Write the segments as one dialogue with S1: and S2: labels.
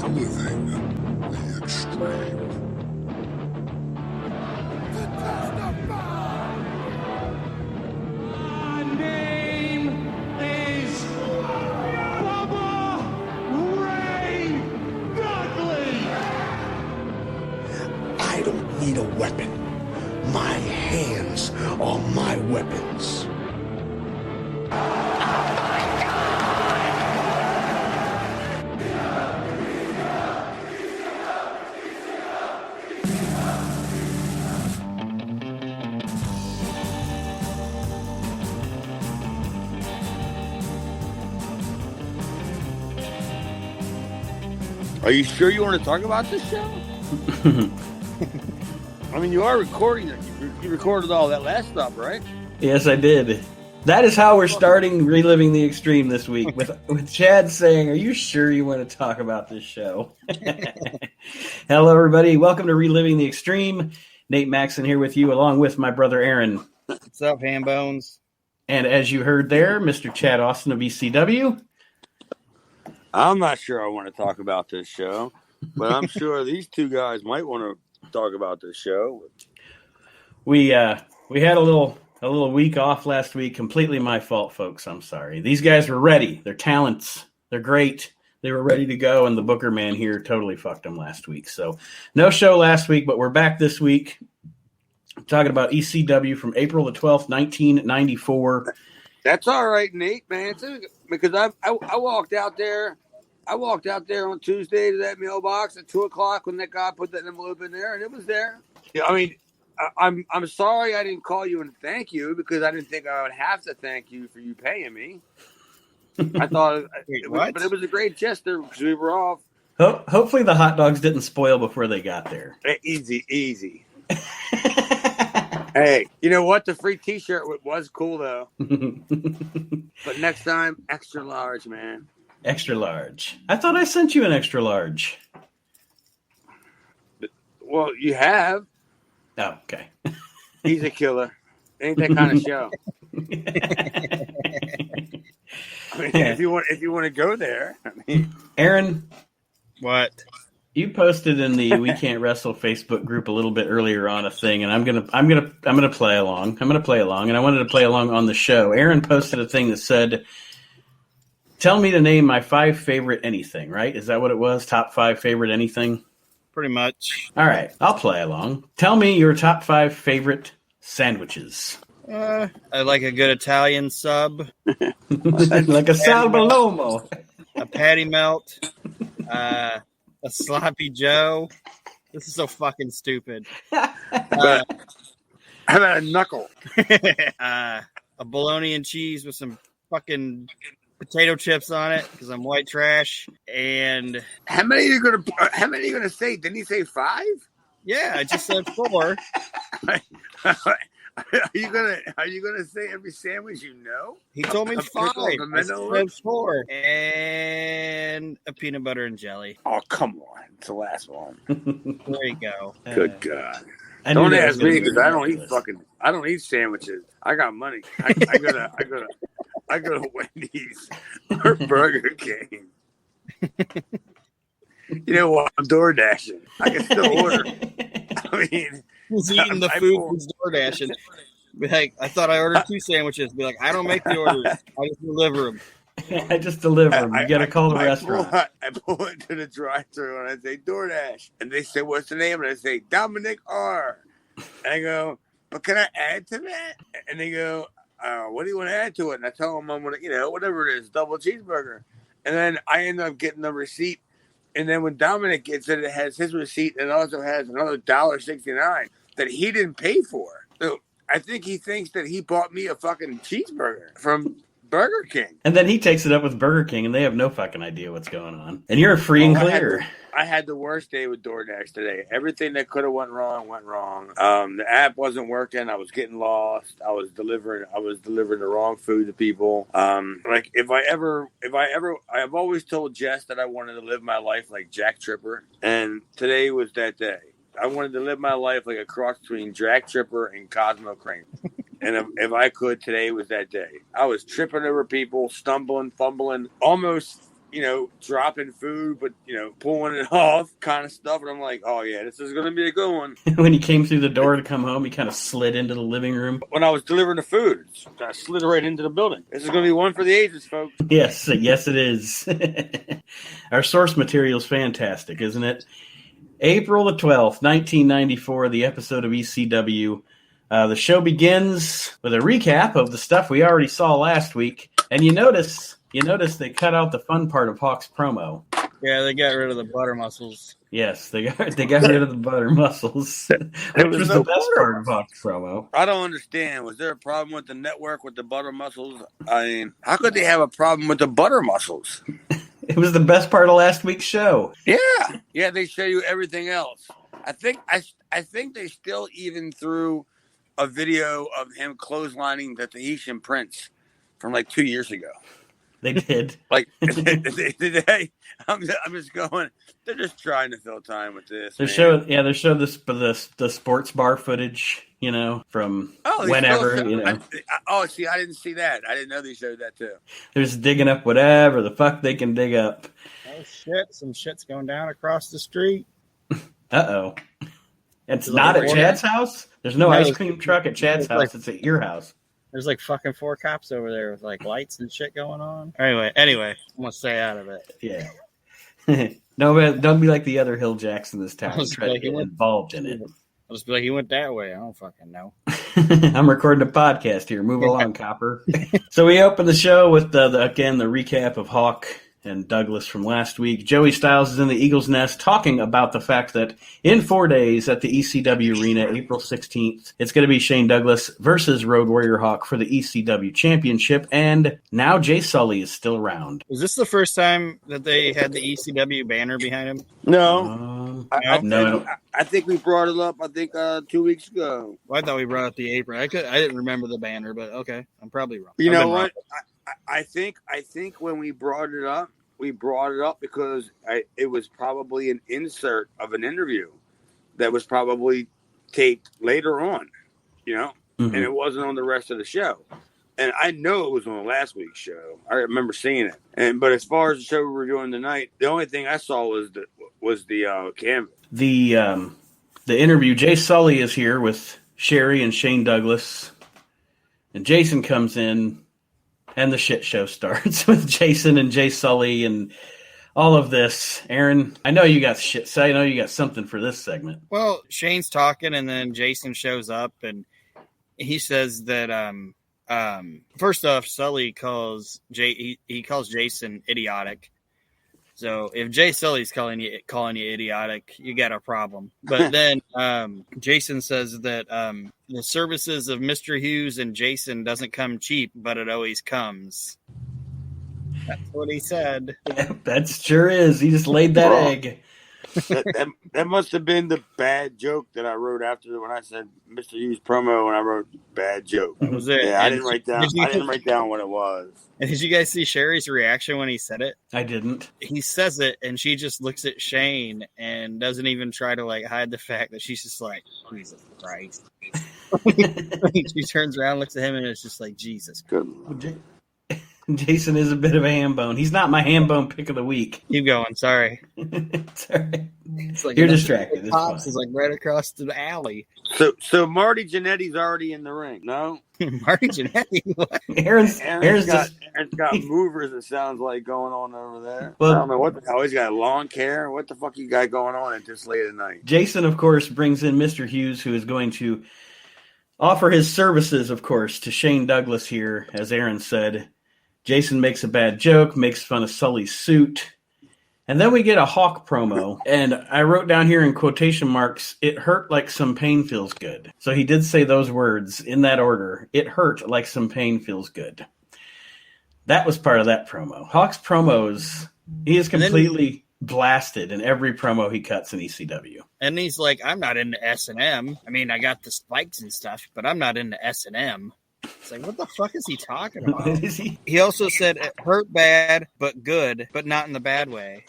S1: Reliving the extreme.
S2: My name is Bubba Ray Dudley.
S1: I don't need a weapon. My hands are my weapons.
S3: Are you sure you want to talk about this show? I mean, you are recording it. You recorded all that last stuff, right?
S4: Yes, I did. That is how we're starting Reliving the Extreme this week, with Chad saying, "Are you sure you want to talk about this show?" Hello, everybody. Welcome to Reliving the Extreme. Nate Maxon here with you, along with my brother Aron.
S5: What's up, Hambones?
S4: And as you heard there, Mr. Chad Austin of ECW.
S3: I'm not sure I want to talk about this show, but I'm sure these two guys might want to talk about this show.
S4: We had a little week off last week. Completely my fault, folks. I'm sorry. These guys were ready. They're talents. They're great. They were ready to go, and the Booker man here totally fucked them last week. So no show last week, but we're back this week. I'm talking about ECW from April the 12th, 1994.
S3: That's all right, Nate, man. Because I walked out there. I walked out there on Tuesday to that mailbox at 2:00 when that guy put that envelope in there, and it was there. Yeah, I mean, I'm sorry I didn't call you and thank you because I didn't think I would have to thank you for you paying me. I thought, but it was a great gesture because we were off.
S4: Hopefully the hot dogs didn't spoil before they got there.
S3: Easy. Hey, you know what? The free T-shirt was cool though. But next time, extra large, man.
S4: Extra large. I thought I sent you an extra large.
S3: Well, you have.
S4: Oh, okay.
S3: He's a killer. Ain't that kind of show. I mean, if you want to go there. I mean,
S4: Aron,
S5: What?
S4: you posted in the We Can't Wrestle Facebook group a little bit earlier on a thing, and I'm gonna play along. I'm gonna play along, and I wanted to play along on the show. Aron posted a thing that said, "Tell me to name my 5 favorite anything." Right? Is that what it was? Top 5 favorite anything?
S5: Pretty much.
S4: All right, I'll play along. Tell me your top 5 favorite sandwiches.
S5: I like a good Italian sub,
S4: Like a salbalomo.
S5: a patty melt, a sloppy Joe. This is so fucking stupid.
S3: how about a knuckle?
S5: A bologna and cheese with some fucking potato chips on it because I'm white trash. And
S3: How many are you gonna say? Didn't he say 5?
S5: yeah, I just said 4.
S3: Are you gonna say every sandwich you know?
S5: He told me
S3: A
S5: 5.
S3: pickle, a
S5: I
S3: pimento?
S5: said 4. And a peanut butter and jelly.
S3: Oh, come on! It's the last one.
S5: There you go.
S3: Good God!
S4: I knew
S3: Don't
S4: that was
S3: ask
S4: gonna
S3: me
S4: be
S3: because
S4: on
S3: I
S4: the
S3: don't eat
S4: list.
S3: I don't eat sandwiches. I got money. I go to Wendy's or Burger King. You know what? I'm door dashing. I can still order. I mean,
S5: He's eating the food he's DoorDash and be like, I thought I ordered 2 sandwiches. Be like, I don't make the orders. I just deliver them.
S4: I just deliver them. You got to call the restaurant.
S3: I pull into the drive-thru and I say DoorDash, and they say, "What's the name?" And I say Dominic R. And I go, "But can I add to that?" And they go, "What do you want to add to it?" And I tell them I'm gonna, whatever it is, double cheeseburger. And then I end up getting the receipt. And then when Dominic gets it, it has his receipt and it also has another $1.69 that he didn't pay for. So I think he thinks that he bought me a fucking cheeseburger from Burger King.
S4: And then he takes it up with Burger King, and they have no fucking idea what's going on. And you're free and clear.
S3: I had the worst day with DoorDash today. Everything that could have went wrong went wrong. The app wasn't working. I was getting lost. I was delivering the wrong food to people. Like I've always told Jess that I wanted to live my life like Jack Tripper, and today was that day. I wanted to live my life like a cross between Jack Tripper and Cosmo Crane. And if I could, today was that day. I was tripping over people, stumbling, fumbling, almost dropping food, but pulling it off, kind of stuff. And I'm like, oh yeah, this is gonna be a good one.
S4: When he came through the door to come home, he kind of slid into the living room.
S3: When I was delivering the food, I slid right into the building. This is gonna be one for the ages, folks.
S4: Yes, it is. Our source material is fantastic, isn't it? April the 12th, 1994, the episode of ECW. The show begins with a recap of the stuff we already saw last week, and you notice they cut out the fun part of Hawk's promo.
S5: Yeah, they got rid of the butter muscles.
S4: Yes, they got rid of the butter muscles, which was the best part of Hawk's promo.
S3: I don't understand. Was there a problem with the network with the butter muscles? I mean, how could they have a problem with the butter muscles?
S4: It was the best part of last week's show.
S3: Yeah, they show you everything else. I think they still even threw a video of him clotheslining the Tahitian Prince from like 2 years ago.
S4: They did.
S3: Like, I'm just going. They're just trying to fill time with this.
S4: They showed the sports bar footage, from whenever.
S3: See, I didn't see that. I didn't know they showed that too.
S4: They're just digging up whatever the fuck they can dig up.
S5: Oh shit! Some shit's going down across the street.
S4: Uh-oh. It's not at Chad's house? There's no ice cream truck at Chad's house. It's at your house.
S5: There's like fucking 4 cops over there with like lights and shit going on. Anyway, I'm going to stay out of it.
S4: Yeah. No, man, don't be like the other Hill Jacks in this town. Try to get involved in it.
S5: I'll just be like, he went that way. I don't fucking know.
S4: I'm recording a podcast here. Move along, Copper. So we open the show with the recap of Hawk and Douglas from last week. Joey Styles is in the Eagle's Nest talking about the fact that in 4 days at the ECW Arena, April 16th, it's going to be Shane Douglas versus Road Warrior Hawk for the ECW Championship, and now Jay Sully is still around.
S5: Was this the first time that they had the ECW banner behind him?
S3: No. I think we brought it up, 2 weeks ago.
S5: Well, I thought we brought up the apron. I didn't remember the banner, but okay. I'm probably wrong.
S3: You know what? I think when we brought it up because it was probably an insert of an interview that was probably taped later on, and it wasn't on the rest of the show. And I know it was on last week's show. I remember seeing it. But as far as the show we're doing tonight, the only thing I saw was the canvas.
S4: The interview. Jay Sully is here with Sherry and Shane Douglas, and Jason comes in. And the shit show starts with Jason and Jay Sully and all of this. Aaron, I know you got shit. So I know you got something for this segment.
S5: Well, Shane's talking, and then Jason shows up, and he says that first off, Sully calls he calls Jason idiotic. So if Jay Sully's calling you idiotic, you got a problem. But then Jason says that the services of Mr. Hughes and Jason doesn't come cheap, but it always comes. That's what he said.
S4: Yeah, that sure is. He just laid that egg.
S3: That must have been the bad joke that I wrote after when I said Mr. Hughes promo, and I wrote bad joke.
S5: That was it.
S3: Yeah, I didn't write down what it was.
S5: And did you guys see Sherry's reaction when he said it?
S4: I didn't.
S5: He says it, and she just looks at Shane and doesn't even try to hide the fact that she's just like, Jesus Christ. She turns around, looks at him, and it's just like, Jesus.
S3: Good.
S4: Jason is a bit of a ham bone. He's not my ham bone pick of the week.
S5: Keep going. Sorry.
S4: Sorry.
S5: It's like
S4: you're distracted.
S5: The Pops is right across the alley.
S3: So Marty Jannetty's already in the ring. No,
S5: Marty Jannetty.
S4: Aaron's
S3: got movers. It sounds like going on over there.
S4: Well,
S3: I don't know what the hell he's got. Lawn care. What the fuck you got going on at this late at night?
S4: Jason, of course, brings in Mr. Hughes, who is going to offer his services, of course, to Shane Douglas here, as Aaron said. Jason makes a bad joke, makes fun of Sully's suit. And then we get a Hawk promo. And I wrote down here in quotation marks, it hurt like some pain feels good. So he did say those words in that order. It hurt like some pain feels good. That was part of that promo. Hawk's promos, he is completely blasted in every promo he cuts in ECW.
S5: And he's like, I'm not into S&M. I mean, I got the spikes and stuff, but I'm not into S&M. It's like, what the fuck is he talking about? He also said it hurt bad, but good, but not in the bad way.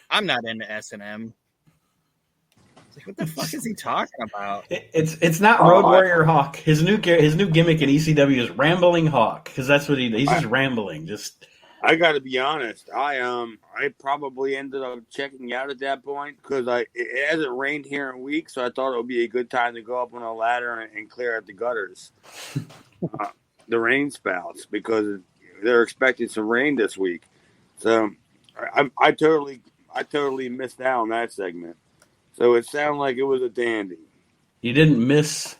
S5: I'm not into S&M. It's like, what the fuck is he talking about?
S4: It's not Road Warrior Hawk. His new gimmick in ECW is Rambling Hawk, because that's what he does. He's just rambling.
S3: I got to be honest. I probably ended up checking out at that point because it hasn't rained here in weeks, so I thought it would be a good time to go up on a ladder and clear out the gutters, the rain spouts, because they're expecting some rain this week. So I totally missed out on that segment. So it sounded like it was a dandy.
S4: You didn't miss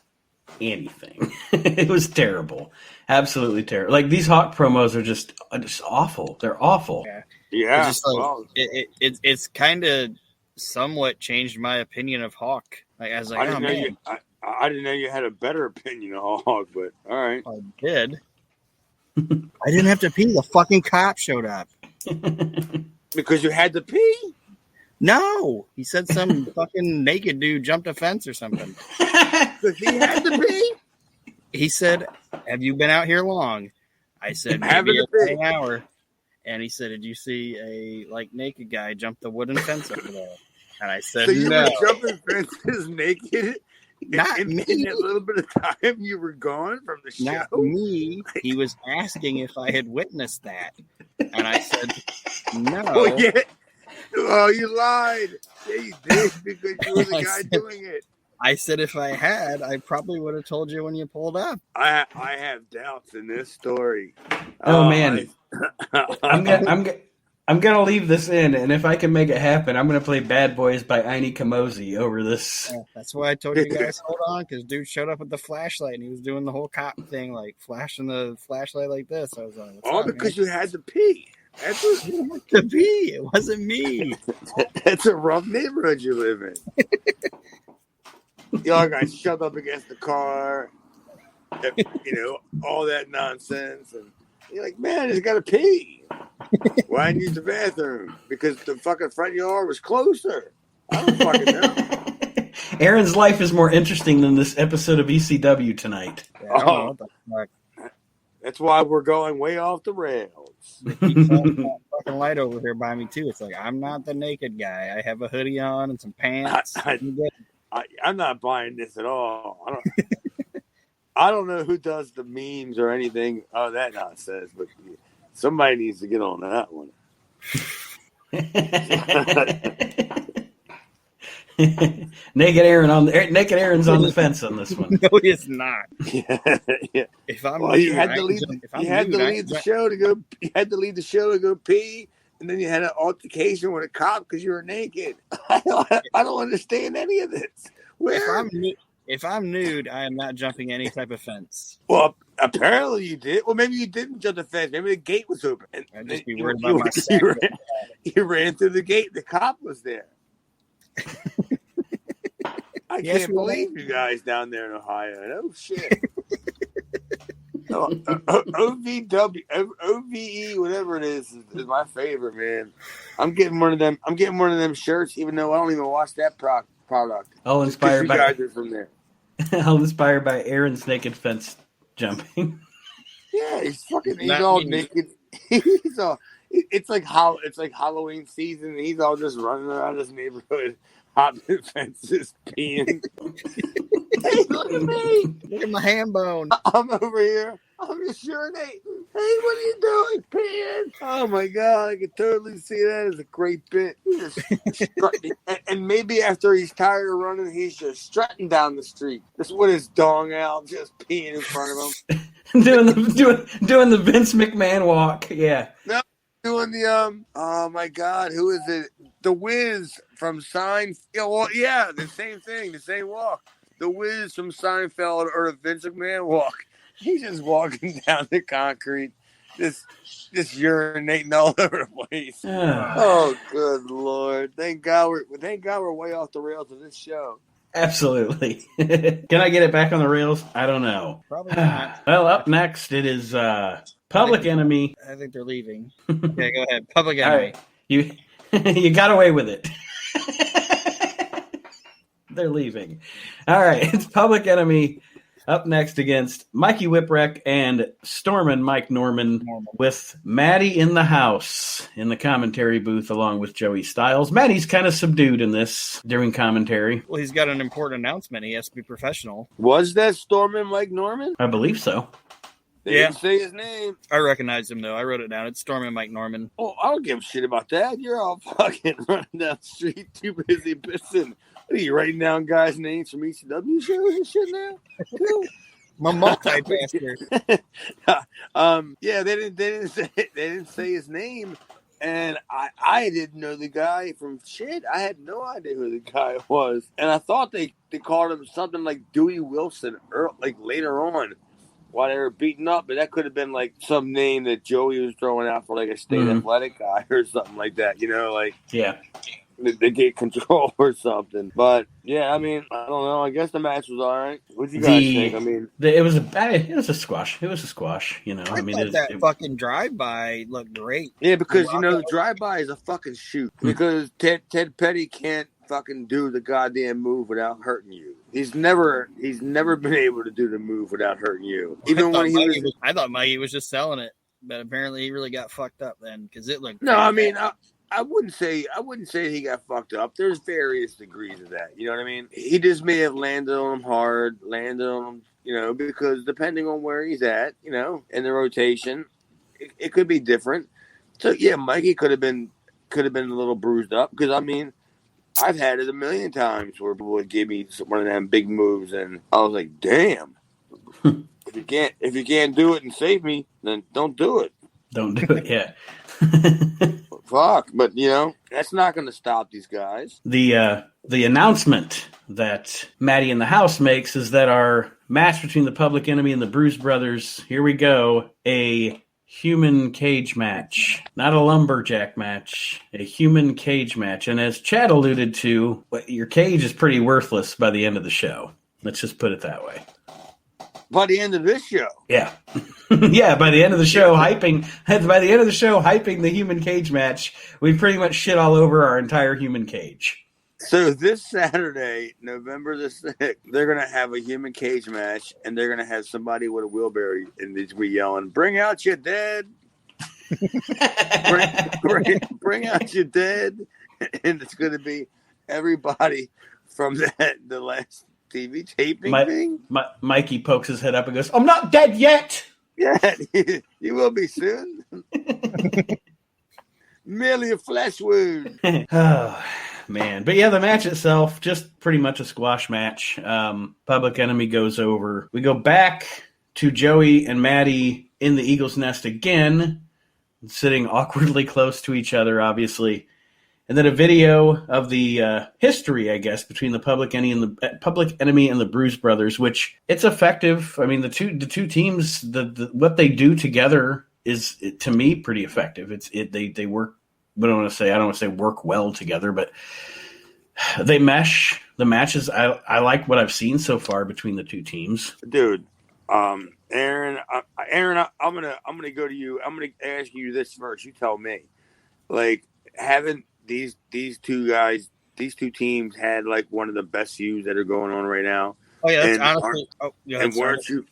S4: anything. It was terrible. Absolutely terrible. Like, these Hawk promos are just awful. They're awful.
S3: Yeah.
S5: It's just like, it's kind of somewhat changed my opinion of Hawk. Like, I was like,
S3: I didn't know you had a better opinion of Hawk, but all right.
S5: I did. I didn't have to pee. The fucking cop showed up.
S3: Because you had to pee?
S5: No, he said some fucking naked dude jumped a fence or something.
S3: Because he had to pee?
S5: He said, "Have you been out here long?" I said, "Maybe an hour." And he said, "Did you see a naked guy jump the wooden fence over there?" And I said,
S3: "So you
S5: no.
S3: were jumping fences naked?
S5: Not
S3: in
S5: me.
S3: that little bit of time you were gone from the show?
S5: Not me." He was asking if I had witnessed that, and I said, "No."
S3: Oh, yeah. Oh, you lied. Yeah, you did, because you were the guy doing it.
S5: I said if I had, I probably would have told you when you pulled up.
S3: I have doubts in this story.
S4: Oh man, I'm gonna leave this in, and if I can make it happen, I'm gonna play "Bad Boys" by Aini Kamosi over this.
S5: Yeah, that's why I told you guys hold on, because dude showed up with the flashlight and he was doing the whole cop thing, like flashing the flashlight like this. I was like,
S3: all because you had to pee. That's what
S5: you had to pee. It wasn't me.
S3: That's a rough neighborhood you live in. Y'all guys shoved up against the car, all that nonsense, and you're like, man, I just gotta pee. Why didn't you use the bathroom? Because the fucking front yard was closer. I don't fucking know.
S4: Aaron's life is more interesting than this episode of ECW tonight.
S5: Yeah, I don't know what the fuck.
S3: That's why we're going way off the rails.
S5: Keep that fucking light over here by me too. It's like, I'm not the naked guy. I have a hoodie on and some pants.
S3: I'm not buying this at all. I don't know who does the memes or anything of that nonsense, but somebody needs to get on that one.
S4: Naked Aaron's on the fence on this one.
S5: No, it's not.
S3: Yeah.
S5: If I'm
S3: you had to leave the show to go pee, and then you had an altercation with a cop because you were naked. I don't understand any of this.
S5: If I'm nude, I am not jumping any type of fence.
S3: Well, apparently you did. Well, maybe you didn't jump the fence. Maybe the gate was open.
S5: I'd just be worried about my sex.
S3: You ran through the gate. The cop was there. I can't believe you guys down there in Ohio. Oh shit. OVE, whatever it is my favorite, man. I'm getting one of them shirts, even though I don't even watch that product.
S4: All inspired by
S3: guys are from there.
S4: All inspired by Aaron's naked fence jumping.
S3: Yeah, he's all naked. It's like Halloween season, and he's all just running around this neighborhood, hopping fences, peeing. Hey, look at me!
S5: Look at my ham bone.
S3: I'm over here. I'm just urinating. Hey, what are you doing, peeing? Oh my god, I can totally see that as a great bit. He's just strutting, and maybe after he's tired of running, he's just strutting down the street, just with his dong out, just peeing in front of him,
S4: doing the Vince McMahon walk. Yeah.
S3: No. Doing the oh my god, who is it? The Wiz from Seinfeld. Yeah, the same thing, the same walk. The Wiz from Seinfeld or the Vince McMahon walk. He's just walking down the concrete, just urinating all over the place. Oh, good lord! Thank God we're way off the rails of this show.
S4: Absolutely. Can I get it back on the rails? I don't know.
S5: Probably not.
S4: Well, up next it is Public Enemy.
S5: I think they're leaving. Okay, go ahead. Public Enemy.
S4: All right. You got away with it. They're leaving. All right. It's Public Enemy up next against Mikey Whipwreck and Stormin' Mike Norman with Maddie in the house in the commentary booth along with Joey Styles. Maddie's kind of subdued in this during commentary.
S5: Well, he's got an important announcement. He has to be professional.
S3: Was that Stormin' Mike Norman?
S4: I believe so.
S3: They
S5: Yeah.
S3: didn't say his name.
S5: I recognize him though. I wrote it down. It's Stormy Mike Norman.
S3: Oh, I don't give a shit about that. You're all fucking running down the street, too busy pissing. What are you writing down guys' names from ECW shows and shit now?
S5: My multi-pastor.
S3: Yeah, they didn't say his name, and I didn't know the guy from shit. I had no idea who the guy was, and I thought they called him something like Dewey Wilson, like later on while they were beating up, but that could have been like some name that Joey was throwing out for like a state athletic guy or something like that. You know, like
S4: Yeah.
S3: They get control or something. But yeah, I mean, I don't know. I guess the match was all right. What do you guys think? I mean,
S4: it was a squash. It was a squash. You know,
S5: I mean, that fucking drive-by looked great.
S3: Yeah, because the drive-by is a fucking shoot. Because Ted Petty can't fucking do the goddamn move without hurting you. He's never been able to do the move without hurting you. Even when
S5: I thought Mikey was just selling it, but apparently he really got fucked up then because it looked.
S3: No, I mean. I wouldn't say he got fucked up. There's various degrees of that. You know what I mean? He just may have landed on him hard, because depending on where he's at, in the rotation, it could be different. So yeah, Mikey could have been a little bruised up because I mean, I've had it a million times where people would give me one of them big moves, and I was like, damn. If you can't do it and save me, then don't do it.
S4: Don't do it. Yeah.
S3: Fuck, but that's not going to stop these guys.
S4: The announcement that Maddie in the House makes is that our match between the Public Enemy and the Bruise Brothers, here we go, a human cage match, not a lumberjack match, a human cage match. And as Chad alluded to, your cage is pretty worthless by the end of the show. Let's just put it that way.
S3: By the end of this show.
S4: Yeah. Yeah, by the end of the show, hyping the human cage match, we pretty much shit all over our entire human cage.
S3: So this Saturday, November the 6th, they're going to have a human cage match, and they're going to have somebody with a wheelbarrow, and they're going to be yelling, "Bring out your dead! bring out your dead!" And it's going to be everybody from the last TV taping thing.
S4: Mikey pokes his head up and goes, "I'm not dead yet."
S3: Yeah, you will be soon. Merely a flesh wound.
S4: Oh, man. But yeah, the match itself, just pretty much a squash match. Public Enemy goes over. We go back to Joey and Maddie in the Eagle's Nest again, sitting awkwardly close to each other, obviously. And then a video of the history, I guess, between the Public Enemy and the Bruise Brothers, which it's effective. I mean, the two teams, what they do together is, to me, pretty effective. They work. I don't want to say work well together, but they mesh. The matches, I like what I've seen so far between the two teams.
S3: Dude, Aaron, I'm gonna go to you. I'm gonna ask you this first. You tell me, like, haven't these two guys, these two teams had like one of the best feuds that are going on right now?
S5: Oh yeah, that's honestly.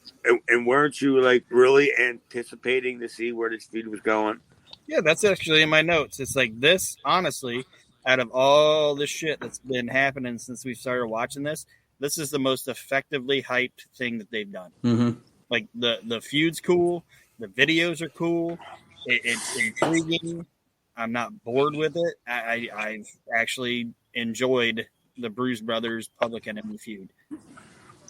S3: Weren't you like really anticipating to see where this feud was going?
S5: Yeah, that's actually in my notes. It's like this, honestly, out of all the shit that's been happening since we started watching this is the most effectively hyped thing that they've done.
S4: Mm-hmm.
S5: Like the feud's cool, the videos are cool, it's intriguing. I'm not bored with it. I've actually enjoyed the Bruise Brothers Public Enemy feud.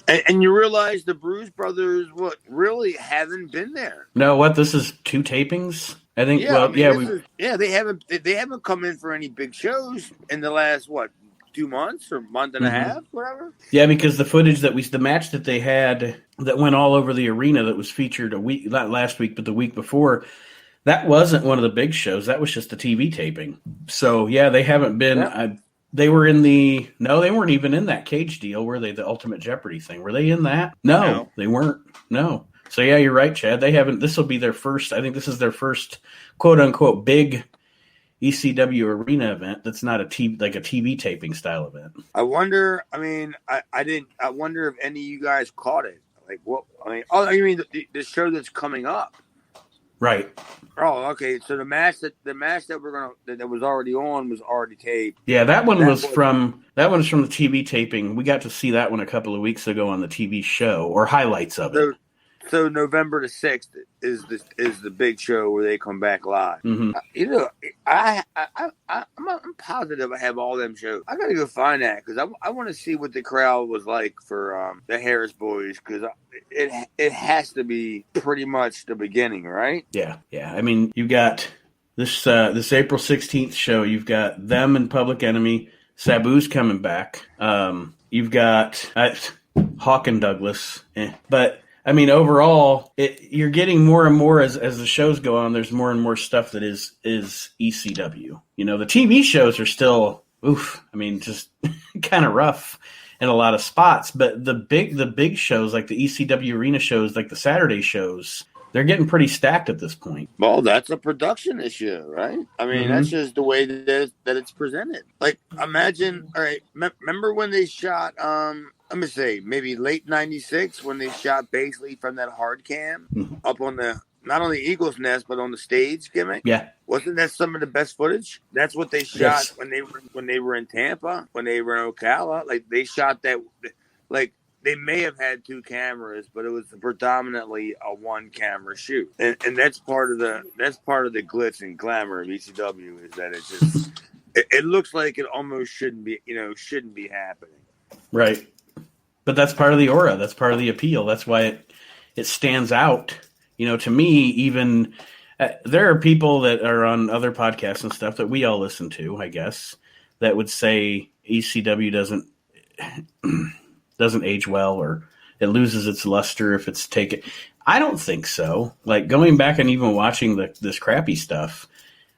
S3: And you realize the Bruise Brothers really haven't been there.
S4: No, this is 2 tapings? I think.
S3: Yeah, they haven't come in for any big shows in the last 2 months or month and a half, whatever.
S4: Yeah, because the footage the match that they had that went all over the arena that was featured not last week, but the week before, that wasn't one of the big shows. That was just a TV taping. So yeah, they haven't been. Yeah. They were in they weren't even in that cage deal. Were they the Ultimate Jeopardy thing? Were they in that? No, they weren't. No. So yeah, you're right, Chad. They haven't. This will be their first. I think this is their first quote unquote big ECW arena event. That's not a TV taping style event.
S3: I wonder. I mean, I didn't. I wonder if any of you guys caught it. Like what? I mean, you mean the show that's coming up?
S4: Right.
S3: Oh, okay. So the match that was already on was already taped.
S4: Yeah, that one was from the TV taping. We got to see that one a couple of weeks ago on the TV show, or highlights of it.
S3: So November the 6th is the big show where they come back live.
S4: Mm-hmm.
S3: You know, I'm positive I have all them shows. I gotta go find that because I want to see what the crowd was like for the Harris Boys, because it has to be pretty much the beginning, right?
S4: Yeah. I mean, you got this April 16th show. You've got them and Public Enemy. Sabu's coming back. You've got Hawk and Douglas, but. I mean, overall, you're getting more and more as the shows go on. There's more and more stuff that is ECW. You know, the TV shows are still, I mean, just kind of rough in a lot of spots. But the big shows, like the ECW arena shows, like the Saturday shows, they're getting pretty stacked at this point.
S3: Well, that's a production issue, right? I mean, that's just the way that it's presented. Like, imagine, all right, remember when they shot, let me say, maybe late 96 when they shot basically from that hard cam up on not on the Eagle's Nest, but on the stage gimmick?
S4: Yeah.
S3: Wasn't that some of the best footage? That's what they shot when they were in Tampa, when they were in Ocala. Like, they shot that, like, they may have had two cameras, but it was predominantly a one camera shoot. And that's part of the glitz and glamour of ECW, is that it just it looks like it almost shouldn't be happening.
S4: Right. But that's part of the aura. That's part of the appeal. That's why it stands out. You know, to me, even there are people that are on other podcasts and stuff that we all listen to, I guess, that would say ECW doesn't age well, or it loses its luster if it's taken. I don't think so. Like, going back and even watching this crappy stuff,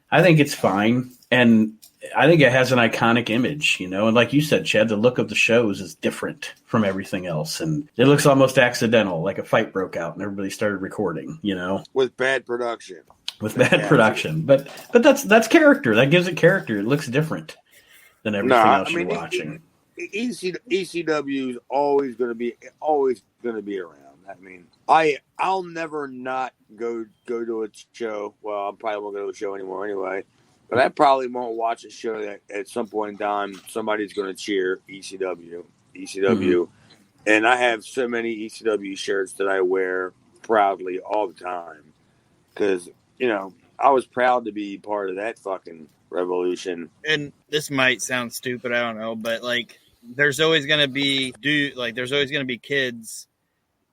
S4: I think it's fine. And I think it has an iconic image, you know, and like you said, Chad, the look of the shows is different from everything else, and it looks almost accidental, like a fight broke out and everybody started recording, you know,
S3: with bad production.
S4: But that's character. That gives it character. It looks different than everything else you're watching.
S3: ECW is always going to be around. I mean, I'll never not go to a show. Well, I probably won't go to a show anymore anyway. But I probably won't watch a show that at some point in time somebody's going to cheer ECW. And I have so many ECW shirts that I wear proudly all the time because, you know, I was proud to be part of that fucking revolution.
S5: And this might sound stupid, I don't know, but like, there's always going to be kids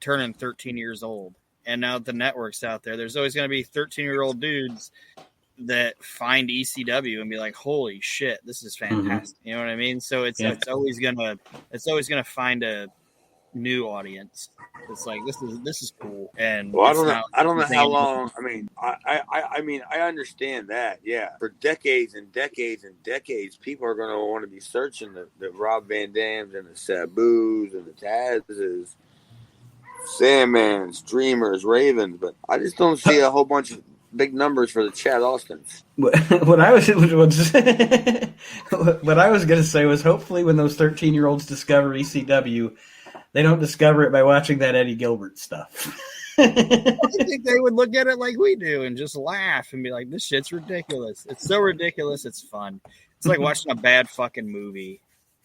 S5: turning 13 years old. And now the network's out there's always going to be 13-year-old dudes that find ECW and be like, holy shit, this is fantastic. You know what I mean? So it's always gonna find a new audience. It's like, this is cool. And
S3: well, I don't know how long. I mean, I understand that. Yeah, for decades and decades and decades, people are going to want to be searching the Rob Van Dams and the Sabus and the Tazes, Sandmans, Dreamers, Ravens, but I just don't see a whole bunch of big numbers for the Chad Austins.
S4: What I was going to say was, hopefully when those 13-year-olds discover ECW, they don't discover it by watching that Eddie Gilbert stuff.
S5: I think they would look at it like we do and just laugh and be like, this shit's ridiculous. It's so ridiculous, it's fun. It's like watching a bad fucking movie,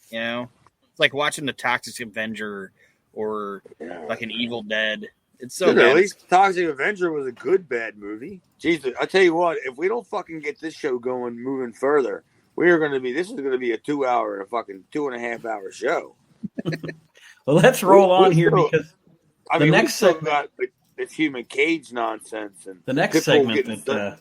S5: you know? It's like watching The Toxic Avenger or like an Evil Dead. It's so
S3: good.
S5: bad.
S3: At least Toxic Avenger was a good bad movie. Jesus, I tell you what, if we don't fucking get this show going, moving further, this is going to be a 2.5 hour show.
S4: Well, let's roll on here because
S3: the next segment got this human cage nonsense and
S4: the next segment that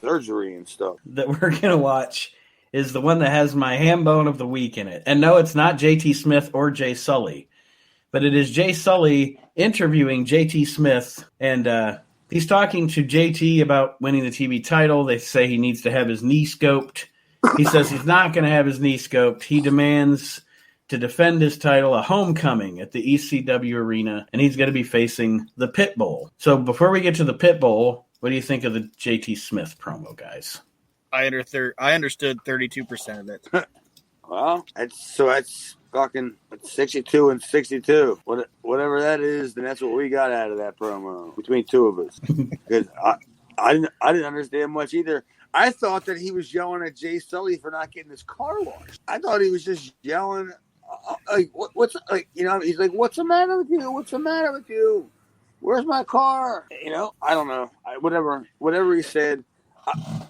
S3: surgery and stuff
S4: that we're going to watch is the one that has my ham bone of the week in it. And no, it's not JT Smith or Jay Sully, but it is Jay Sully interviewing JT Smith, and he's talking to JT about winning the TV title. They say he needs to have his knee scoped. He says he's not going to have his knee scoped. He demands to defend his title, a homecoming at the ECW arena, and he's going to be facing the Pit Bull. So before we get to the Pit Bull, what do you think of the JT Smith promo, guys?
S5: I understood 32% of it.
S3: Well, that's fucking 62 and 62. Whatever that is, then that's what we got out of that promo between two of us. Because I didn't understand much either. I thought that he was yelling at Jay Sully for not getting his car washed. I thought he was just yelling, like, what's like, you know, he's like, what's the matter with you? What's the matter with you? Where's my car? You know, I don't know. Whatever he said.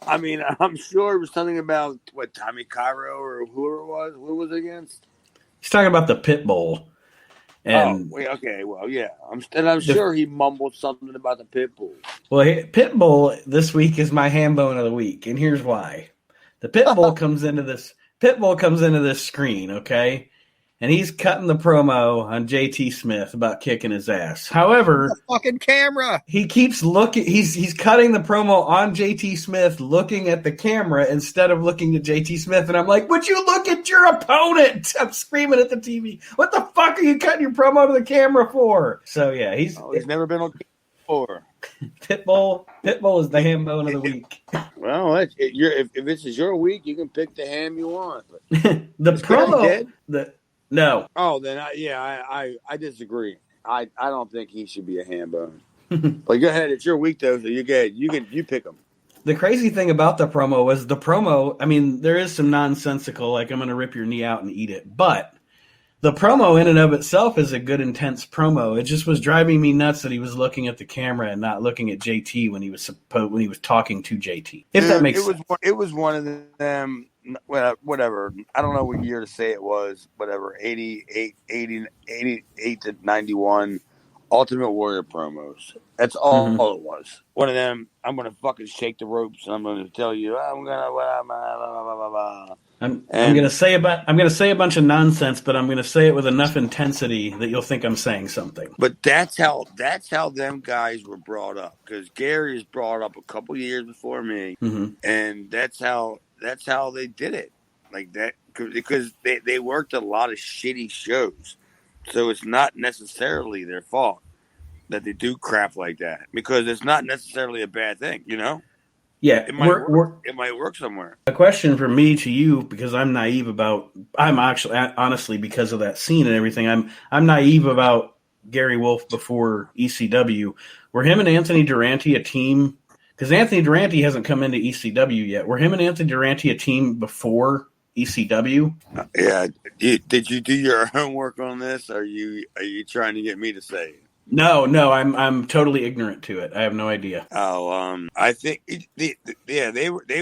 S3: I mean, I'm sure it was something about what Tommy Cairo or whoever it was. Who was it against?
S4: He's talking about the pit bull. And
S3: wait, okay, well, yeah. I'm sure he mumbled something about the pit bull.
S4: Well, pit bull this week is my ham bone of the week, and here's why. The pit bull comes into this screen, okay? And he's cutting the promo on JT Smith about kicking his ass. However,
S5: the fucking camera.
S4: He keeps looking. He's cutting the promo on JT Smith, looking at the camera instead of looking at JT Smith. And I'm like, "Would you look at your opponent?" I'm screaming at the TV. What the fuck are you cutting your promo to the camera for? So yeah, he's
S3: never been on before.
S4: Pitbull is the ham bone of the week.
S3: Well, if this is your week, you can pick the ham you want. But
S4: the promo. No.
S3: Oh, then I disagree. I don't think he should be a ham bone. But go ahead, it's your week though, so you pick him.
S4: The crazy thing about the promo was I mean, there is some nonsensical, like I'm going to rip your knee out and eat it, but the promo in and of itself is a good, intense promo. It just was driving me nuts that he was looking at the camera and not looking at JT when he was talking to JT. If that makes sense.
S3: It was one of them. Whatever. I don't know what year to say it was. Whatever. 88 to 91 Ultimate Warrior promos. That's all it was. One of them. I'm gonna fucking shake the ropes and I'm gonna tell you I'm
S4: gonna say a bunch of nonsense, but I'm gonna say it with enough intensity that you'll think I'm saying something.
S3: But that's how them guys were brought up, because Gary was brought up a couple years before me, and that's how they did it, like that, because they worked a lot of shitty shows, so it's not necessarily their fault that they do crap like that, because it's not necessarily a bad thing, you know.
S4: Yeah,
S3: it might work somewhere.
S4: A question from me to you, because I'm actually honestly, because of that scene and everything, I'm naive about Gary Wolf before ECW. Were him and Anthony Durante a team? Because Anthony Durante hasn't come into ECW yet. Were him and Anthony Durante a team before ECW?
S3: Yeah. Did you do your homework on this? Are you trying to get me to say it?
S4: No, I'm totally ignorant to it. I have no idea.
S3: Oh, I think they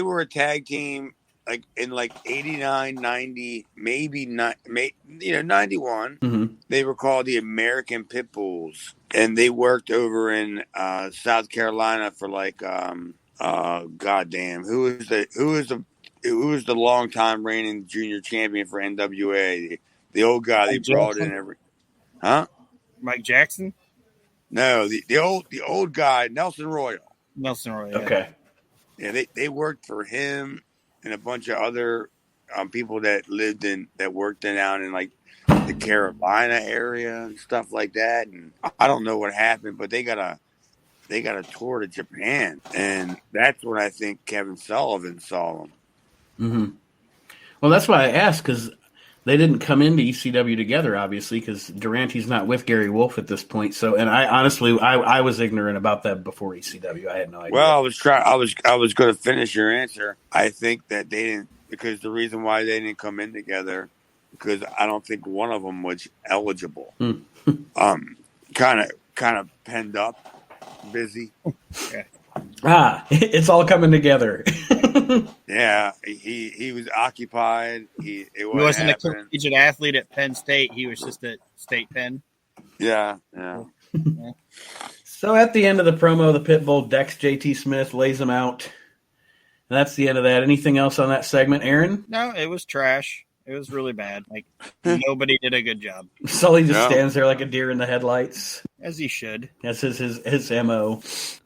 S3: were a tag team like in 89, 90, maybe not, 91. They were called the American Pitbulls, and they worked over in South Carolina for goddamn, who was the longtime reigning junior champion for NWA? The old guy they brought in
S5: Mike Jackson.
S3: No, the old guy, Nelson Royal.
S4: Okay.
S3: Yeah, they worked for him and a bunch of other people that worked down in the Carolina area and stuff like that. And I don't know what happened, but they got a tour to Japan, and that's when I think Kevin Sullivan saw them.
S4: Mm-hmm. Well, that's why I asked, because they didn't come into ECW together, obviously, because Durante's not with Gary Wolf at this point. So, and I honestly, I was ignorant about that before ECW. I had no idea.
S3: Well, I was going to finish your answer. I think that they didn't, because the reason why they didn't come in together, because I don't think one of them was eligible. Kind of penned up, busy.
S4: It's all coming together.
S3: Yeah, he was occupied. He
S5: wasn't a collegiate athlete at Penn State. He was just at State Penn.
S3: Yeah.
S4: So at the end of the promo, the Pitbull decks JT Smith, lays him out. And that's the end of that. Anything else on that segment, Aaron?
S5: No, it was trash. It was really bad. Nobody did a good job.
S4: Sully just stands there like a deer in the headlights.
S5: As he should.
S4: That's his MO.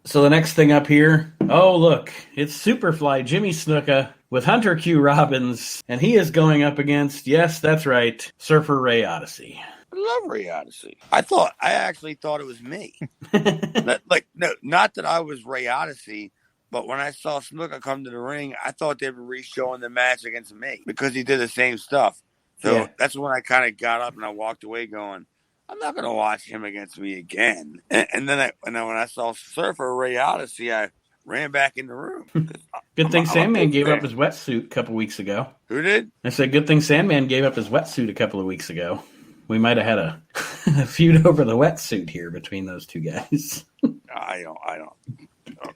S4: So the next thing up here, oh, look, it's Superfly Jimmy Snuka with Hunter Q. Robbins, and he is going up against, yes, that's right, Surfer Ray Odyssey.
S3: I love Ray Odyssey. I actually thought it was me. Not that I was Ray Odyssey, but when I saw Snuka come to the ring, I thought they were re-showing the match against me because he did the same stuff. So that's when I kind of got up and I walked away going, I'm not going to watch him against me again. And then when I saw Surfer Ray Odyssey, I ran back in the room.
S4: Good thing Sandman gave up his wetsuit a couple weeks ago.
S3: Who did?
S4: I said, good thing Sandman gave up his wetsuit a couple of weeks ago. we might have had a, a feud over the wetsuit here between those two guys.
S3: I don't.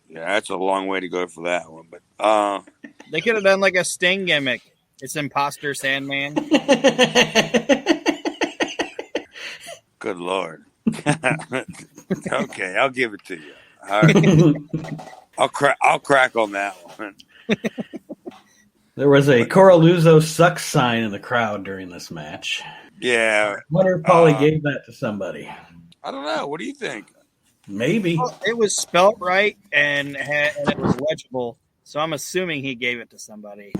S3: Yeah, that's a long way to go for that one. But
S5: They could have done like a Sting gimmick. It's Imposter Sandman.
S3: good Lord. Okay, I'll give it to you. All right. I'll crack on that one.
S4: There was a Coraluzzo sucks sign in the crowd during this match.
S3: Yeah.
S4: I wonder if Paulie gave that to somebody.
S3: I don't know. What do you think?
S4: Maybe.
S5: Well, it was spelt right and it was legible, so I'm assuming he gave it to somebody.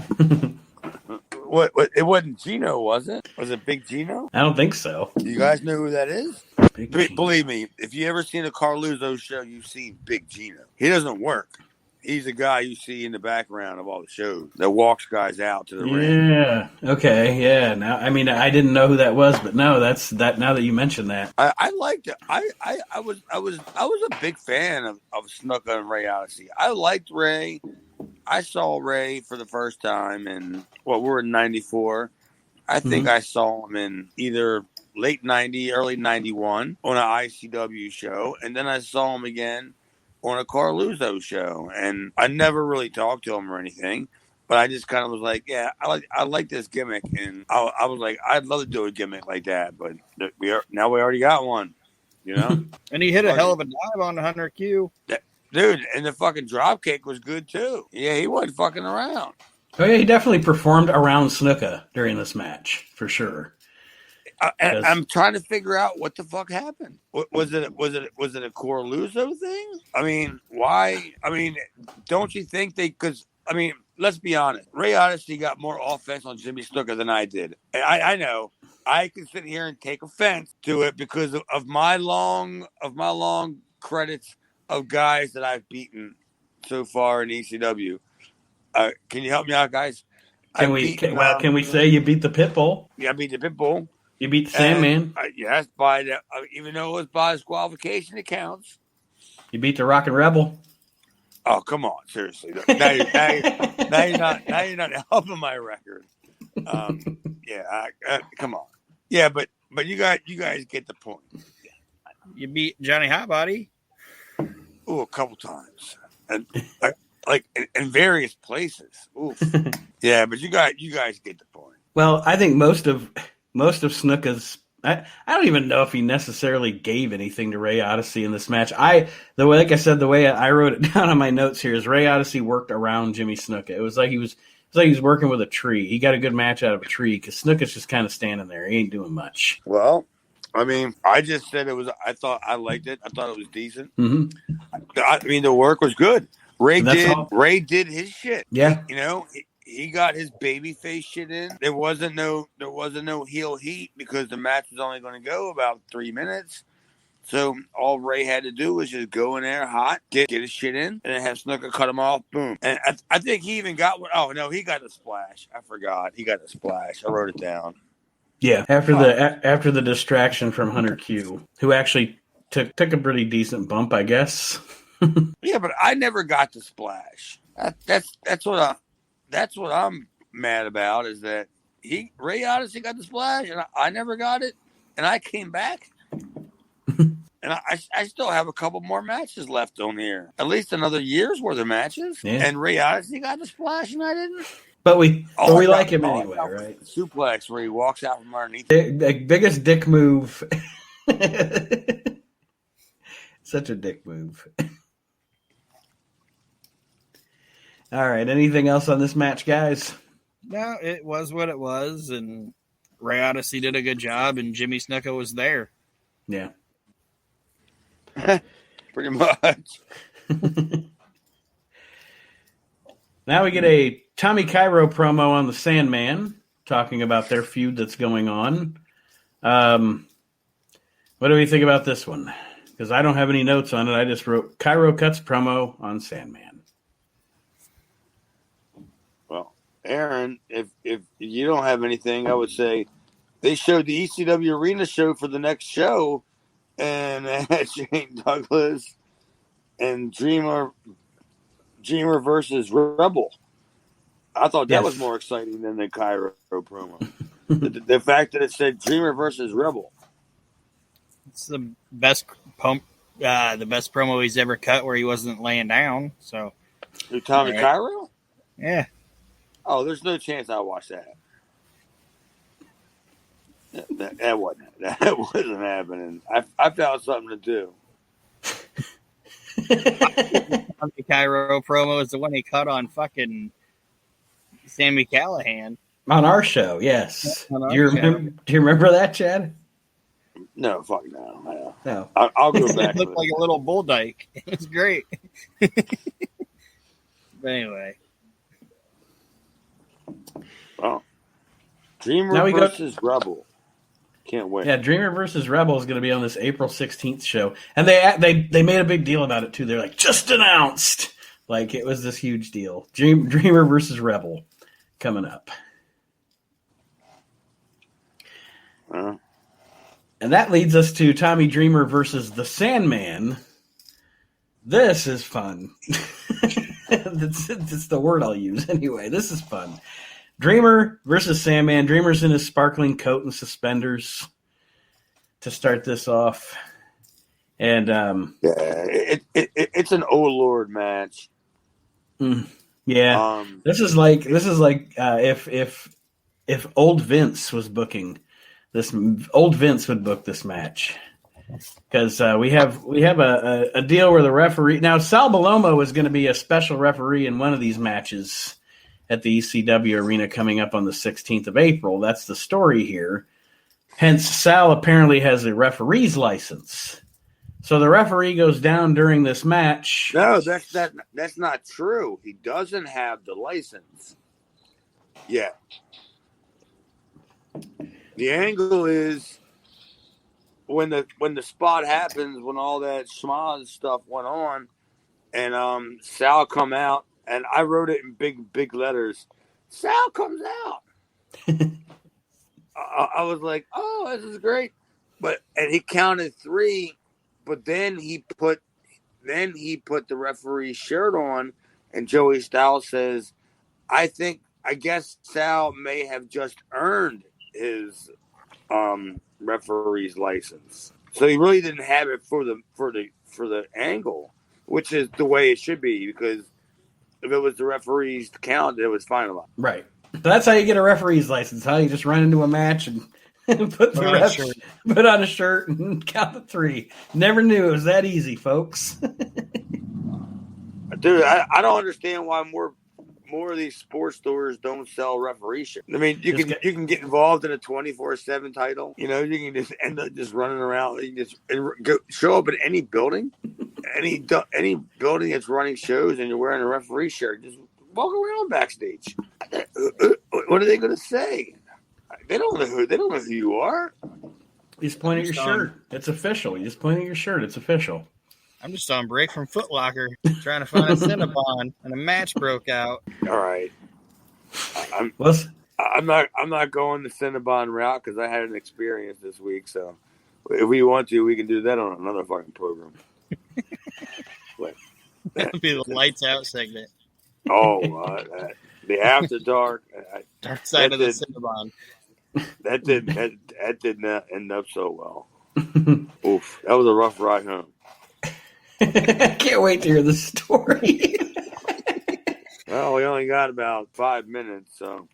S3: What? It wasn't Gino, was it? Was it Big Gino?
S4: I don't think so.
S3: You guys know who that is?
S4: Big Gino.
S3: Believe me, if you ever seen a Carluzzo show, you've seen Big Gino. He doesn't work. He's the guy you see in the background of all the shows that walks guys out to the ring.
S4: Yeah. Okay. Yeah. Now, I mean, I didn't know who that was, but no, that's that. Now that you mention that,
S3: I liked it. I was a big fan of Snuka and Ray Odyssey. I liked Ray. I saw Ray for the first time in we're in '94. I think I saw him in either late '90, early '91 on an ICW show, and then I saw him again on a Carluzzo show, and I never really talked to him or anything, but I just kind of was like, yeah, I like this gimmick, and I was like, I'd love to do a gimmick like that, but we already got one, you know.
S5: And he hit a hell of a dive on 100Q.
S3: Dude, and the fucking drop kick was good too. Yeah, he wasn't fucking around.
S4: oh yeah, he definitely performed around Snuka during this match for sure.
S3: I'm trying to figure out what the fuck happened. Was it a Corluzzo thing? I mean, why? I mean, don't you think because I mean, let's be honest. Ray Odyssey got more offense on Jimmy Snuka than I did. And I know I can sit here and take offense to it because of my long credits of guys that I've beaten so far in ECW. Can you help me out, guys?
S4: Can we say you beat the Pitbull?
S3: Yeah, I beat the Pitbull.
S4: You beat the Sandman.
S3: Yes, by the, even though it was by disqualification, it counts.
S4: You beat the Rock and Rebel.
S3: Oh, come on, seriously. Now you're not helping my record. Come on. Yeah, but you guys get the point.
S5: You beat Johnny Hotbody.
S3: Ooh, a couple times, and like in various places. Oof. Yeah, but you guys get the point.
S4: Well, I think most of Snuka's. I don't even know if he necessarily gave anything to Ray Odyssey in this match. The way I wrote it down on my notes here is Ray Odyssey worked around Jimmy Snuka. It was like he was working with a tree. He got a good match out of a tree because Snuka's just kind of standing there. He ain't doing much.
S3: Well, I mean, I just said it was. I liked it. I thought it was decent.
S4: Mm-hmm.
S3: I mean, the work was good. Ray did his shit.
S4: Yeah,
S3: you know. He got his babyface shit in. There wasn't no heel heat because the match was only going to go about 3 minutes. So all Ray had to do was just go in there hot, get his shit in, and then have Snuka cut him off. Boom. And I think he even got one. Oh no, he got the splash. I forgot. He got the splash. I wrote it down.
S4: Yeah. After the distraction from Hunter Q, who actually took a pretty decent bump, I guess.
S3: Yeah, but I never got the splash. That's what I'm mad about is that Ray Odyssey got the splash and I never got it, and I came back, and I still have a couple more matches left on here, at least another year's worth of matches. Yeah. And Ray Odyssey got the splash and I didn't.
S4: But we like him anyway, right?
S3: Suplex where he walks out from underneath.
S4: The biggest dick move. Such a dick move. All right. Anything else on this match, guys?
S5: No, it was what it was, and Ray Odyssey did a good job, and Jimmy Snuka was there.
S4: Yeah.
S3: Pretty much.
S4: Now we get a Tommy Cairo promo on the Sandman, talking about their feud that's going on. What do we think about this one? Because I don't have any notes on it. I just wrote Cairo cuts promo on Sandman.
S3: Aaron, if you don't have anything, I would say they showed the ECW Arena show for the next show, and Shane Douglas and Dreamer versus Rebel. I thought that was more exciting than the Cairo promo. The fact that it said Dreamer versus Rebel.
S5: It's the best promo he's ever cut where he wasn't laying down. So,
S3: Who, Tommy
S5: Right.
S3: Cairo?
S5: yeah.
S3: Oh, there's no chance I'll watch that. That wasn't happening. I found something to do.
S5: Tommy Cairo promo is the one he cut on fucking Sammy Callahan.
S4: On our show, yes.
S5: On our
S4: Do you remember that, Chad?
S3: No, fuck no.
S4: No.
S3: I'll go
S5: It
S3: back.
S5: looked like a little bull dyke. It was great. But anyway.
S3: Well, Dreamer
S4: Now we go-
S3: versus Rebel. Can't wait.
S4: Yeah, Dreamer versus Rebel is going to be on this April 16th show. And they made a big deal about it, too. They're like, just announced. Like, it was this huge deal. Dreamer versus Rebel coming up. And that leads us to Tommy Dreamer versus the Sandman. This is fun. That's the word I'll use anyway. This is fun. Dreamer versus Sandman. Dreamer's in his sparkling coat and suspenders to start this off. And
S3: it's an oh Lord match.
S4: Yeah. This is like if old Vince was booking this, old Vince would book this match. Because we have a deal where the referee, now Sal Balomo is going to be a special referee in one of these matches at the ECW arena coming up on the 16th of April. That's the story here. Hence, Sal apparently has a referee's license. So the referee goes down during this match.
S3: No, that's not true. He doesn't have the license yet. The angle is when the spot happens, when all that schmaz stuff went on, and Sal come out, and I wrote it in big letters. Sal comes out. I was like, oh, this is great, and he counted 3, but then he put the referee's shirt on, and Joey Styles says, I guess Sal may have just earned his referee's license, so he really didn't have it for the angle, which is the way it should be, because if it was the referee's count, it was finalized.
S4: Right. So that's how you get a referee's license. How you just run into a match and put on a shirt and count to 3. Never knew it was that easy, folks.
S3: Dude, I don't understand why more of these sports stores don't sell referee shit. I mean, you can get involved in a 24/7 title. You know, you can just end up just running around. You can just show up at any building, any building that's running shows, and you're wearing a referee shirt. Just walk around backstage. What are they going to say? They don't know who you are.
S4: You just point at your shirt. It's official. You just point at your shirt. It's official.
S5: I'm just on break from Foot Locker trying to find a Cinnabon, and a match broke out.
S3: All right. I'm not going the Cinnabon route because I had an experience this week. So if we want to, we can do that on another fucking program.
S5: That'll be the lights out segment.
S3: The after dark.
S5: Dark side of the Cinnabon.
S3: That did not end up so well. Oof, that was a rough ride home.
S4: I can't wait to hear the story.
S3: Well, we only got about 5 minutes, so.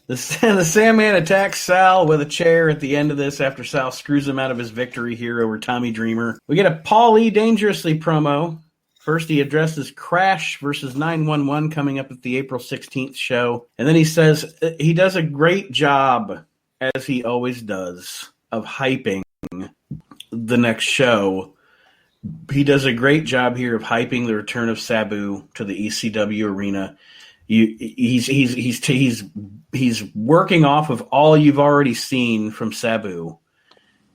S4: The Sandman attacks Sal with a chair at the end of this after Sal screws him out of his victory here over Tommy Dreamer. We get a Paul E. Dangerously promo. First, he addresses Crash versus 911 coming up at the April 16th show. And then he says he does a great job, as he always does, of hyping the next show. He does a great job here of hyping the return of Sabu to the ECW arena. He's working off of all you've already seen from Sabu.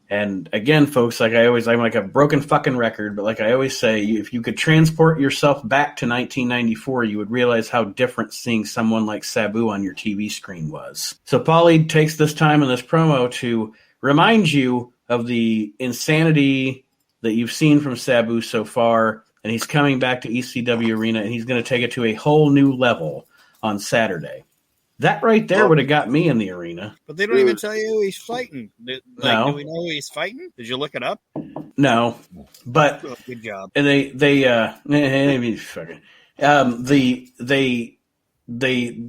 S4: And again, folks, I'm like a broken fucking record, but like I always say, if you could transport yourself back to 1994, you would realize how different seeing someone like Sabu on your TV screen was. So Paulie takes this time in this promo to remind you of the insanity that you've seen from Sabu so far, and he's coming back to ECW Arena, and he's going to take it to a whole new level on Saturday. That right there would have got me in the arena.
S5: But they don't even tell you who he's fighting. Do we know who he's fighting? Did you look it up?
S4: No, but
S5: good job.
S4: And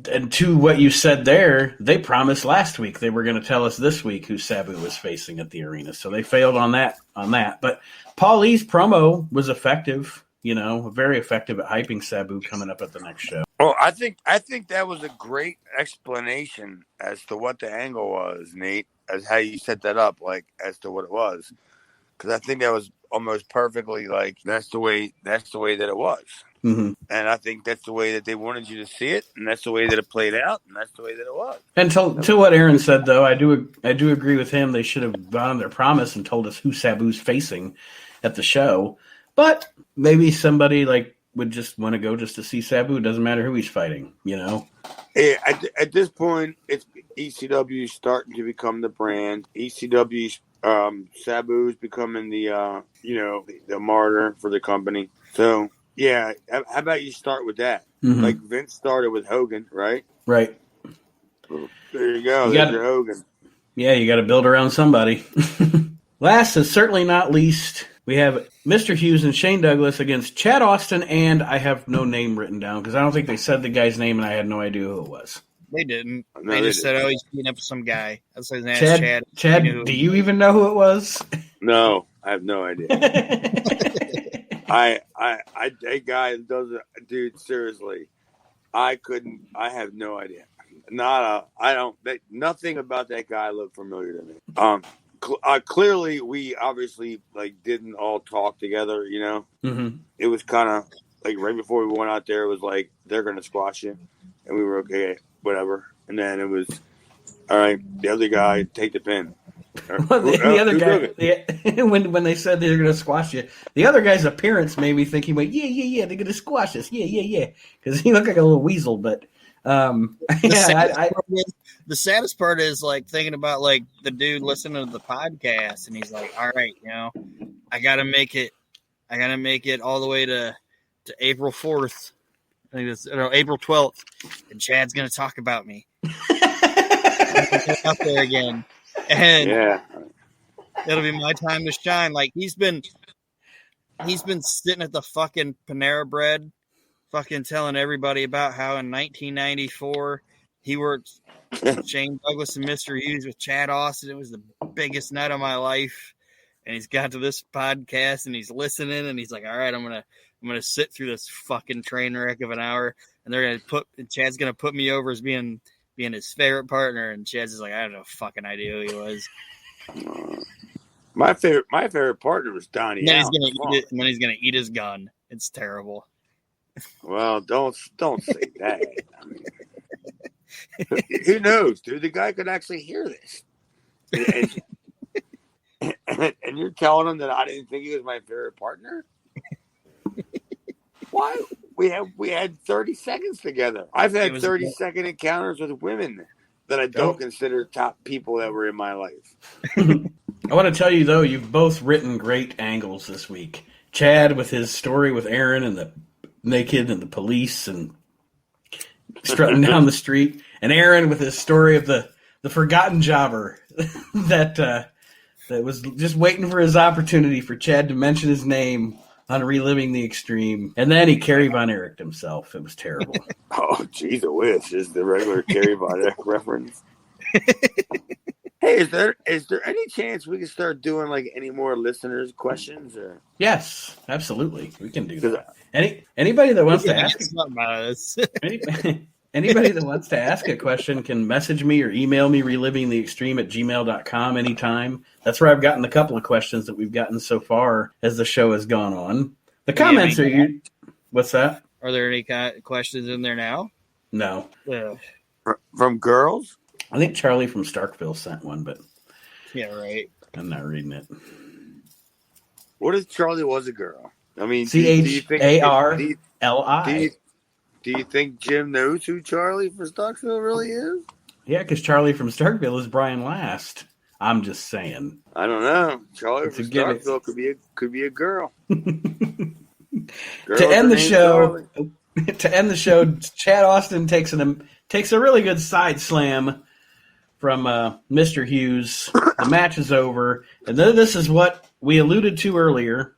S4: and to what you said there, they promised last week they were going to tell us this week who Sabu was facing at the arena. So they failed on that. But Paul Lee's promo was effective. Very effective at hyping Sabu coming up at the next show.
S3: Oh, I think that was a great explanation as to what the angle was, Nate, as how you set that up, like as to what it was, because I think that was almost perfectly like that's the way that it was,
S4: mm-hmm.
S3: And I think that's the way that they wanted you to see it, and that's the way that it played out, and that's the way that it was.
S4: And to what Aaron said, though, I do agree with him. They should have gone on their promise and told us who Sabu's facing at the show. But maybe somebody would just want to go just to see Sabu. It doesn't matter who he's fighting,
S3: Yeah, at this point, it's ECW starting to become the brand. ECW, Sabu's becoming the the martyr for the company. So yeah, how about you start with that?
S4: Mm-hmm.
S3: Like Vince started with Hogan, right?
S4: Right.
S3: There you go. There's your Hogan.
S4: Yeah, you got to build around somebody. Last and certainly not least, we have Mr. Hughes and Shane Douglas against Chad Austin, and I have no name written down because I don't think they said the guy's name, and I had no idea who it was.
S5: They didn't.
S3: No,
S5: they just said, he's beating up some guy. That's his name. Chad.
S4: Chad, do you even know who it was?
S3: No, I have no idea. That guy doesn't, dude. Seriously, I couldn't. I have no idea. Nothing about that guy looked familiar to me. Clearly, we obviously didn't all talk together.
S4: Mm-hmm.
S3: It was kind of right before we went out there. It was like they're gonna squash you, and we were okay, whatever. And then it was all right. The other guy take the pin.
S4: Well, the other guy, when they said they're going to squash you, the other guy's appearance made me think he went, yeah, they're going to squash us, yeah, because he looked like a little weasel. But
S5: the saddest part is thinking about the dude listening to the podcast, and he's like, all right, I gotta make it all the way to April 4th. I think it's April 12th, and Chad's gonna talk about me. Out there again. And
S3: yeah,
S5: it'll be my time to shine. He's been sitting at the fucking Panera Bread, fucking telling everybody about how in 1994 he worked Shane Douglas and Mr. Hughes with Chad Austin. It was the biggest night of my life. And he's got to this podcast and he's listening and he's like, all right, I'm gonna sit through this fucking train wreck of an hour, and Chad's gonna put me over as being his favorite partner, and Chad's is like, I have no fucking idea who he was.
S3: My favorite partner was Donnie.
S5: And then he's gonna eat it, and then he's gonna eat his gun. It's terrible.
S3: Well, don't say that. I mean, who knows, dude? The guy could actually hear this, and you're telling him that I didn't think he was my favorite partner. Why? We had 30 seconds together. I've had 30-second encounters with women that I don't consider top people that were in my life.
S4: I want to tell you, though, you've both written great angles this week. Chad with his story with Aaron and the naked and the police and strutting down the street, and Aaron with his story of the forgotten jobber that was just waiting for his opportunity for Chad to mention his name on Reliving the Extreme, and then he Kerry Von Eriched himself. It was terrible.
S3: Oh, geez, I wish. Is the regular Kerry Von Erich reference. Hey, is there any chance we can start doing any more listeners' questions? Or
S4: yes, absolutely, we can do that. Anybody that wants to ask anybody that wants to ask a question can message me or email me relivingtheextreme@gmail.com anytime. That's where I've gotten a couple of questions that we've gotten so far as the show has gone on. The comments are you. What's that?
S5: Are there any questions in there now?
S4: No.
S3: From girls?
S4: I think Charlie from Starkville sent one, but
S5: yeah, right.
S4: I'm not reading it.
S3: What if Charlie was a girl? I mean,
S4: CHARLI.
S3: Do you think Jim knows who Charlie from Starkville really is?
S4: Yeah, because Charlie from Starkville is Brian Last. I'm just saying.
S3: I don't know. Charlie from Starkville could be a girl.
S4: To end the show, Chad Austin takes takes a really good side slam from Mr. Hughes. The match is over. And then this is what we alluded to earlier.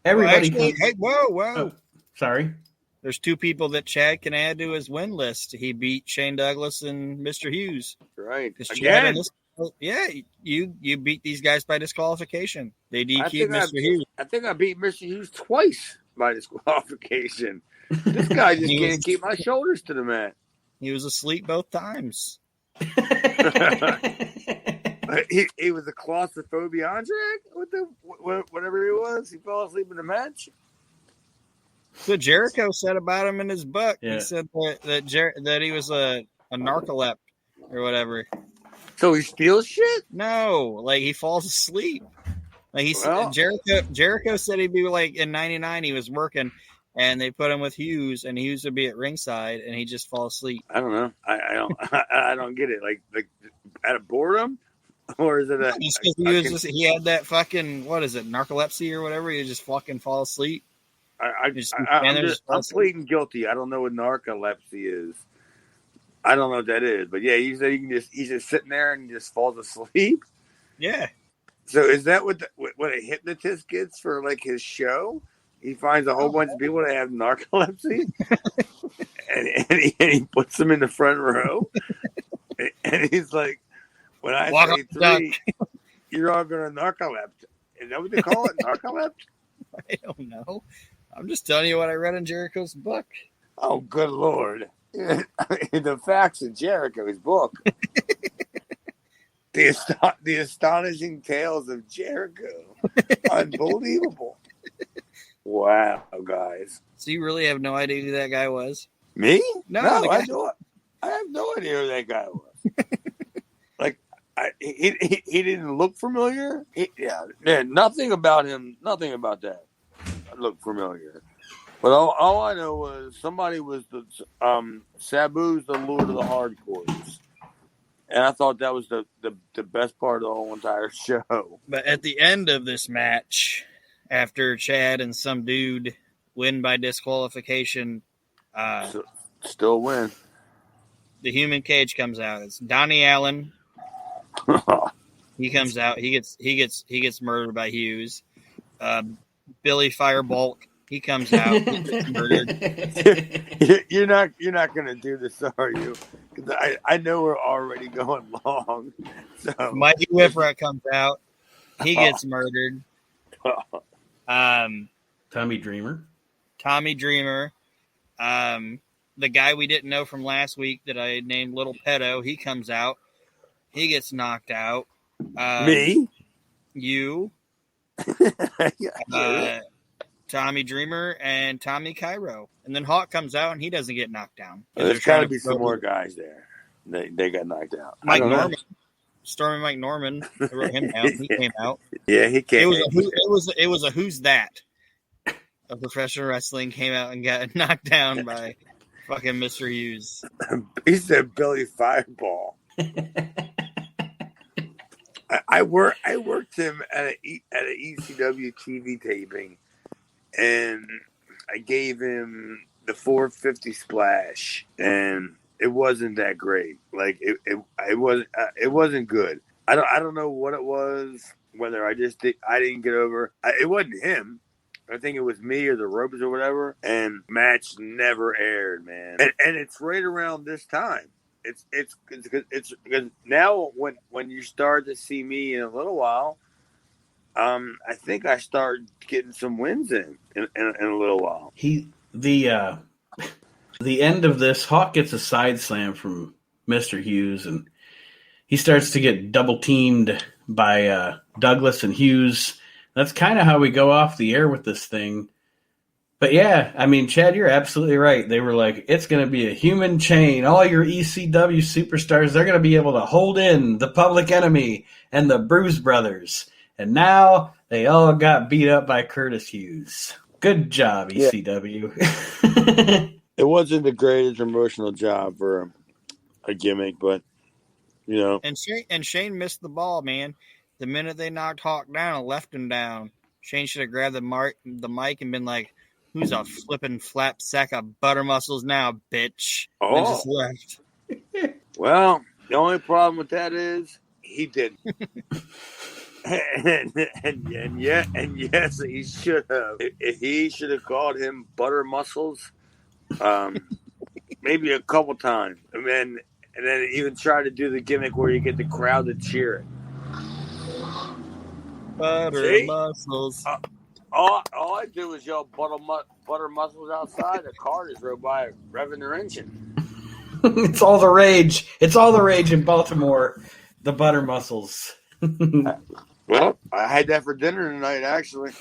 S4: Everybody
S5: whoa.
S4: Oh, sorry.
S5: There's 2 people that Chad can add to his win list. He beat Shane Douglas and Mr. Hughes.
S3: Right.
S5: Again. You beat these guys by disqualification. They DQ'd Mr. Hughes.
S3: I think I beat Mr. Hughes twice by disqualification. This guy just can't keep my shoulders to the mat.
S5: He was asleep both times.
S3: He was a claustrophobia with whatever he was. He fell asleep in the match.
S5: So Jericho said about him in his book.
S4: Yeah.
S5: He said that he was a narcoleptic or whatever.
S3: So he steals shit?
S5: No, like he falls asleep. Like Jericho said he'd be like in '99. He was working, and they put him with Hughes, and Hughes would be at ringside, and he just fall asleep.
S3: I don't know. I don't get it. Like out of boredom, or is it
S5: just because he had that fucking narcolepsy or whatever? He just fucking fall asleep.
S3: I'm pleading guilty. I don't know what narcolepsy is. I don't know what that is, but yeah, you said he's just sitting there and he just falls asleep.
S5: Yeah.
S3: So is that what a hypnotist gets for like his show? He finds a whole bunch of people that have narcolepsy, and he puts them in the front row, and he's like, "When I say 3, you're all going to narcolept." Is that what they call it, narcolept?
S5: I don't know. I'm just telling you what I read in Jericho's book.
S3: Oh, good Lord. The facts in Jericho's book. The astonishing tales of Jericho. Unbelievable. Wow, guys.
S5: So you really have no idea who that guy was?
S3: Me?
S5: No,
S3: I have no idea who that guy was. Like, he didn't look familiar. Nothing about him. Nothing about that looked familiar. But all I know was somebody was Sabu's the Lord of the Hardcores. And I thought that was the best part of the whole entire show.
S5: But at the end of this match, after Chad and some dude win by disqualification,
S3: still win.
S5: The human cage comes out. It's Donnie Allen. He comes out. He gets murdered by Hughes. Billy Firebolt. He comes out. He gets murdered.
S3: You're not going to do this, are you? Because I know we're already going long. So
S5: Mikey Whipwreck comes out. He gets murdered.
S4: Tommy Dreamer.
S5: The guy we didn't know from last week that I named Little Pedo, he comes out. He gets knocked out.
S3: Me?
S5: You. Tommy Dreamer and Tommy Cairo. And then Hawk comes out and he doesn't get knocked down.
S3: There's got to be some more guys there. They got knocked out.
S5: Mike Norman. Stormy Mike Norman. I wrote him down. He came out.
S3: Yeah, he came.
S5: It was a who's that of professional wrestling came out and got knocked down by fucking Mr. Hughes.
S3: He said Billy Fireball. I worked him at an ECW TV taping, and I gave him the 450 splash, and it wasn't that great. Like it wasn't good. I don't know what it was. Whether I didn't get over. It wasn't him. I think it was me or the ropes or whatever. And match never aired, man. And it's right around this time. It's because now when you start to see me in a little while, I think I start getting some wins in a little while.
S4: The end of this, Hawk gets a side slam from Mr. Hughes, and he starts to get double teamed by Douglas and Hughes. That's kind of how we go off the air with this thing. But yeah, I mean, Chad, you're absolutely right. They were like, it's going to be a human chain. All your ECW superstars, they're going to be able to hold in the Public Enemy and the Bruise Brothers. And now they all got beat up by Curtis Hughes. Good job, ECW. Yeah.
S3: It wasn't the greatest promotional job for a gimmick, but, you know.
S5: And Shane missed the ball, man. The minute they knocked Hawk down and left him down, Shane should have grabbed the mic and been like, Who's a flippin' flap sack of butter muscles now, bitch?
S3: Oh.
S5: And just left.
S3: Well, the only problem with that is he didn't. and yes, he should have. He should have called him Butter Muscles, maybe a couple times, and then even try to do the gimmick where you get the crowd to cheer it.
S5: Butter muscles.
S3: All I do is yell butter muscles outside. The car just rode by revving their engine.
S4: It's all the rage. It's all the rage in Baltimore. The butter muscles.
S3: Well, I had that for dinner tonight, actually.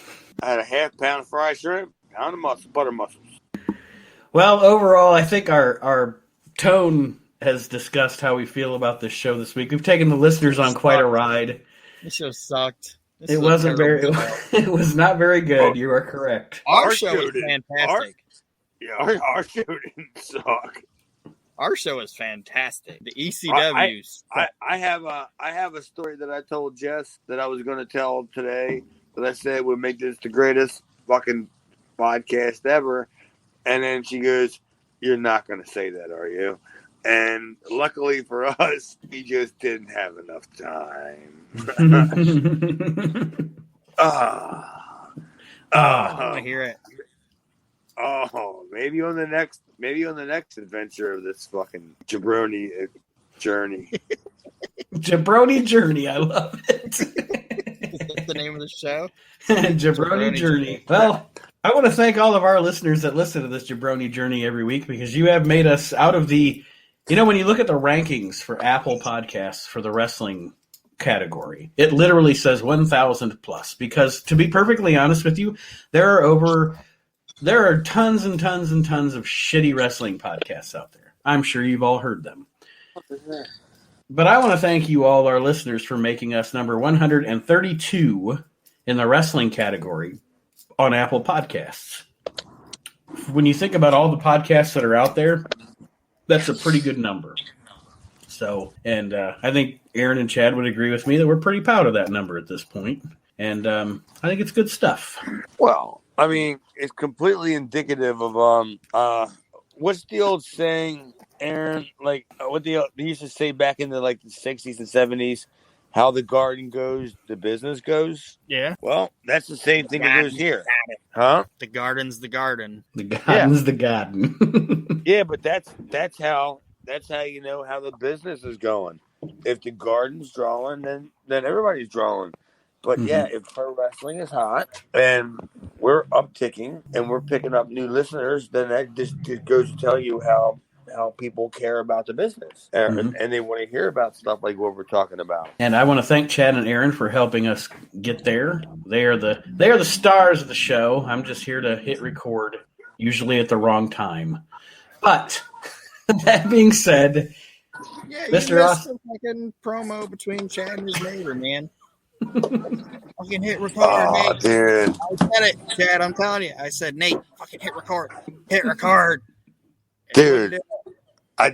S3: I had a half-pound of fried shrimp, pound of butter muscles.
S4: Well, overall, I think our tone has discussed how we feel about this show this week. We've taken the listeners on quite a ride.
S5: This show sucked.
S4: It wasn't very. It was not very good. You are correct.
S5: Our show is fantastic.
S3: Our show didn't suck.
S5: Our show is fantastic. The ECWs.
S3: I have a story that I told Jess that I was going to tell today, that I said would make this the greatest fucking podcast ever, and then she goes, "You're not going to say that, are you?" And luckily for us, he just didn't have enough time.
S5: I want to hear it.
S3: Oh, maybe on the next adventure of this fucking Jabroni journey.
S4: Jabroni Journey, I love it.
S5: Is that the name of the show?
S4: Jabroni Journey. Well, I want to thank all of our listeners that listen to this Jabroni Journey every week, because you have made us out of the, when you look at the rankings for Apple Podcasts for the wrestling category, it literally says 1,000 plus, because to be perfectly honest with you, there are tons and tons and tons of shitty wrestling podcasts out there. I'm sure you've all heard them. But I want to thank you all, our listeners, for making us number 132 in the wrestling category on Apple Podcasts. When you think about all the podcasts that are out there, that's a pretty good number. So, and I think Aaron and Chad would agree with me that we're pretty proud of that number at this point. And I think it's good stuff.
S3: Well, I mean, it's completely indicative of what's the old saying, Aaron? Like what they used to say back in the the 60s and 70s, how the garden goes, the business goes.
S5: Yeah.
S3: Well, that's the same thing that goes here, huh?
S5: The garden's the garden.
S4: The garden's the garden.
S3: Yeah, but that's how you know how the business is going. If the garden's drawing, then everybody's drawing. But yeah, if pro wrestling is hot and we're upticking and we're picking up new listeners, then that just goes to tell you how people care about the business and they want to hear about stuff like what we're talking about.
S4: And I want to thank Chad and Aaron for helping us get there. They are the stars of the show. I'm just here to hit record, usually at the wrong time. But that being said,
S5: yeah,
S4: Mr. Ross,
S5: a fucking promo between Chad and his neighbor, man. Fucking hit record, Nate.
S3: Dude.
S5: I said it, Chad. I'm telling you. I said, Nate, fucking hit record. Hit record.
S3: Dude. I'm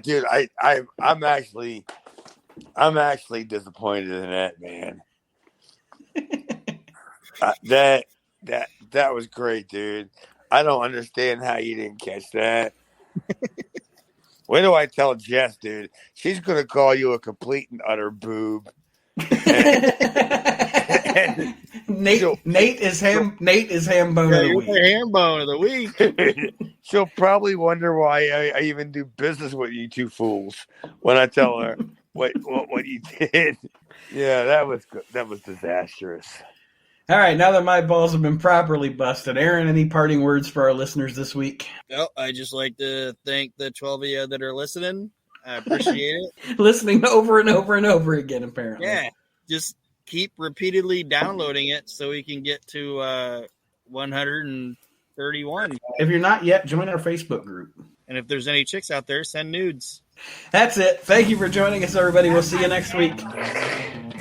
S3: actually disappointed in that, man. That was great, dude. I don't understand how you didn't catch that. Wait till I tell Jess, dude. She's gonna call you a complete and utter boob.
S4: Nate is ham bone of the week.
S5: Ham bone of the week.
S3: She'll probably wonder why I even do business with you two fools when I tell her what you did. Yeah, that was good. That was disastrous.
S4: All right, now that my balls have been properly busted, Aaron, any parting words for our listeners this week?
S5: Well, I just like to thank the 12 of you that are listening. I appreciate it.
S4: Listening over and over and over again, apparently.
S5: Yeah, just keep repeatedly downloading it so we can get to 131.
S4: If you're not yet, join our Facebook group.
S5: And if there's any chicks out there, send nudes.
S4: That's it. Thank you for joining us, everybody. We'll see you next week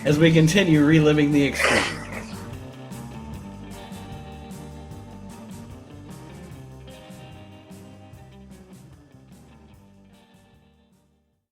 S4: as we continue reliving the extreme.